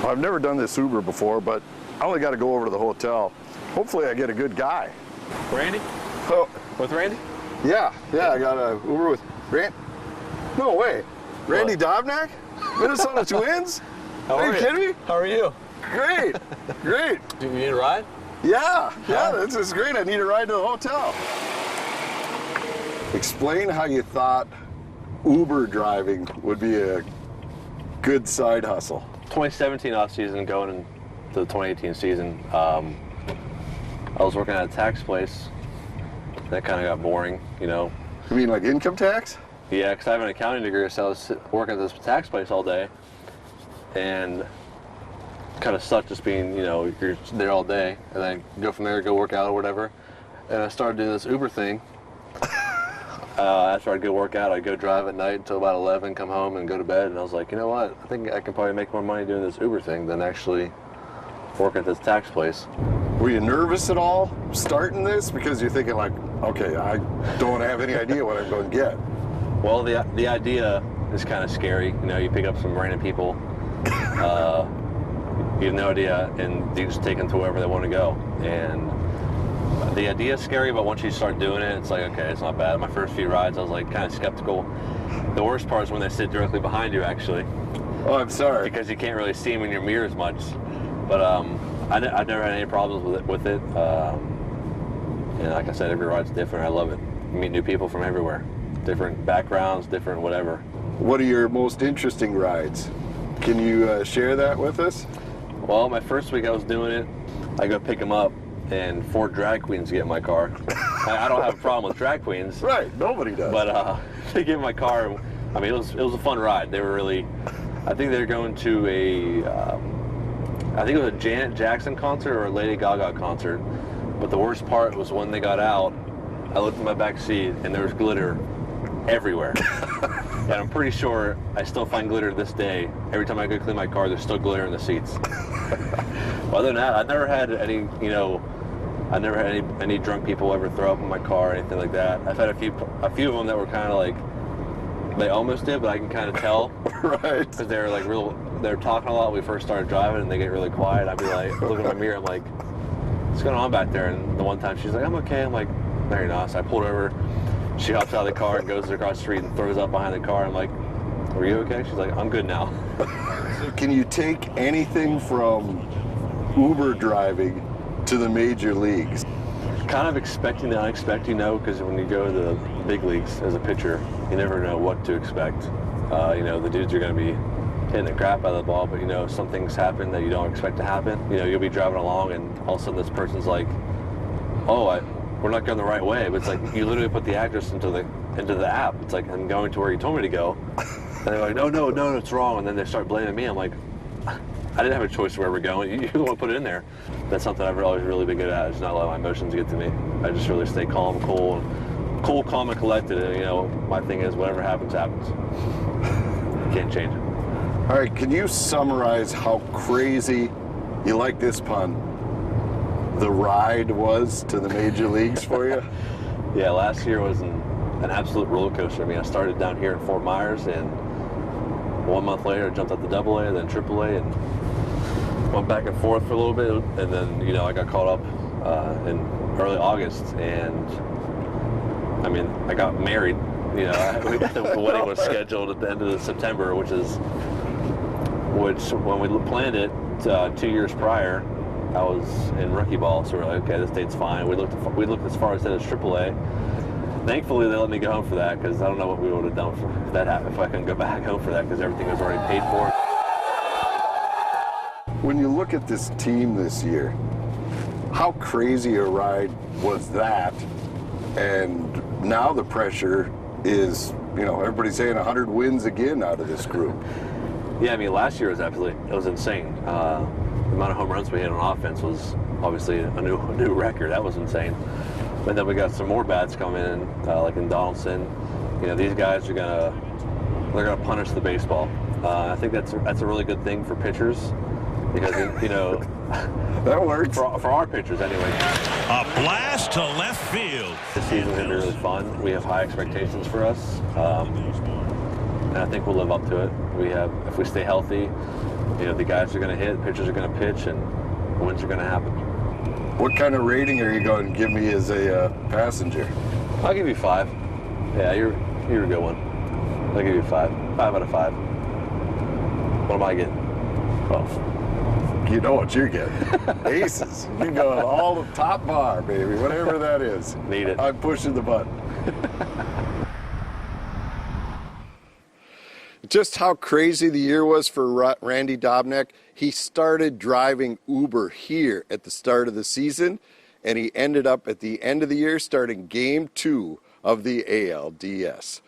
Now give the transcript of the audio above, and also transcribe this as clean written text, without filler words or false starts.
Well, I've never done this Uber before, but I only got to go over to the hotel. Hopefully I get a good guy. Randy? Oh. With Randy? Yeah, I got a Uber with Randy. No way. Randy Dobnak? Minnesota Twins? Are you kidding me? How are you? Great, great. Do you need a ride? Yeah, this is great. I need a ride to the hotel. Explain how you thought Uber driving would be a good side hustle. 2017 off season going into the 2018 season. I was working at a tax place. That kind of got boring, you know. You mean like income tax? Yeah, because I have an accounting degree, so I was working at this tax place all day, and kind of sucked just being, you know, you're there all day, and then go from there, go work out or whatever. And I started doing this Uber thing. After I'd go work out, I'd go drive at night until about 11, come home and go to bed. And I was like, you know what? I think I can probably make more money doing this Uber thing than actually working at this tax place. Were you nervous at all starting this? Because you're thinking like, okay, I don't have any idea what I'm going to get. Well, the idea is kind of scary. You know, you pick up some random people, you have no idea, and you just take them to wherever they want to go. And the idea is scary, but once you start doing it, it's like, okay, it's not bad. My first few rides, I was like kind of skeptical. The worst part is when they sit directly behind you, actually. Oh, I'm sorry. Because you can't really see them in your mirror as much. But I've never had any problems with it. And like I said, every ride's different. I love it. You meet new people from everywhere. Different backgrounds, different whatever. What are your most interesting rides? Can you share that with us? Well, my first week I was doing it, I go pick them up, and 4 drag queens get in my car. I don't have a problem with drag queens. Right, nobody does. But they get in my car. I mean, it was a fun ride. They were really, I think they were going to I think it was a Janet Jackson concert or a Lady Gaga concert. But the worst part was when they got out, I looked in my back seat and there was glitter everywhere. And I'm pretty sure I still find glitter to this day. Every time I go clean my car, there's still glitter in the seats. Other than that, I've never had any, you know, I never had any drunk people ever throw up in my car or anything like that. I've had a few of them that were kind of like, they almost did, but I can kind of tell. Right. Because they were like they were talking a lot when we first started driving, and they get really quiet. I'd be like, looking in my mirror, I'm like, what's going on back there? And the one time she's like, I'm okay. I'm like, no, you're not. So I pulled over. She hops out of the car and goes across the street and throws up behind the car. I'm like, are you okay? She's like, I'm good now. So can you take anything from Uber driving to the major leagues? Kind of expecting the unexpected, you know, because when you go to the big leagues as a pitcher, you never know what to expect. You know, the dudes are going to be hitting the crap out of the ball, but, you know, some things happen that you don't expect to happen. You know, you'll be driving along and all of a sudden this person's like, oh, we're not going the right way. But it's like, you literally put the address into the app. It's like, I'm going to where you told me to go. And they're like, no, it's wrong. And then they start blaming me. I'm like, I didn't have a choice where we're going. You're the one who put it in there. That's something I've always really been good at, is not letting my emotions get to me. I just really stay calm, calm, and collected. And, you know, my thing is, whatever happens, happens. Can't change it. All right, can you summarize how crazy, you like this pun, the ride was to the major leagues for you? Yeah, last year was an absolute roller coaster. I mean, I started down here in Fort Myers, and 1 month later, I jumped up to AA, then AAA, and went back and forth for a little bit. And then, you know, I got caught up in early August, and I mean, I got married. You know, the wedding was scheduled at the end of September, which when we planned it 2 years prior, I was in rookie ball, so we're like, okay, this date's fine. We looked as far as that as AAA. Thankfully, they let me go home for that, because I don't know what we would have done if that happened, if I couldn't go back home for that, because everything was already paid for. When you look at this team this year, how crazy a ride was that? And now the pressure is, you know, everybody's saying 100 wins again out of this group. Yeah, I mean, last year was insane. The amount of home runs we hit on offense was obviously a new record. That was insane. But then we got some more bats coming in, like in Donaldson. You know, these guys they're gonna punish the baseball. I think that's a really good thing for pitchers, because, you know, that works for our pitchers anyway. A blast to left field. This season's gonna be really fun. We have high expectations for us, and I think we'll live up to it. If we stay healthy, You know, the guys are going to hit, pitchers are going to pitch, and wins are going to happen. What kind of rating are you going to give me as a passenger? I'll give you 5. Yeah, you're a good one. I'll give you 5. 5 out of 5. What am I getting? 12. You know what you're getting. Aces. You're going all the top bar, baby, whatever that is. Need it. I'm pushing the button. Just how crazy the year was for Randy Dobnak. He started driving Uber here at the start of the season, and he ended up at the end of the year starting game 2 of the ALDS.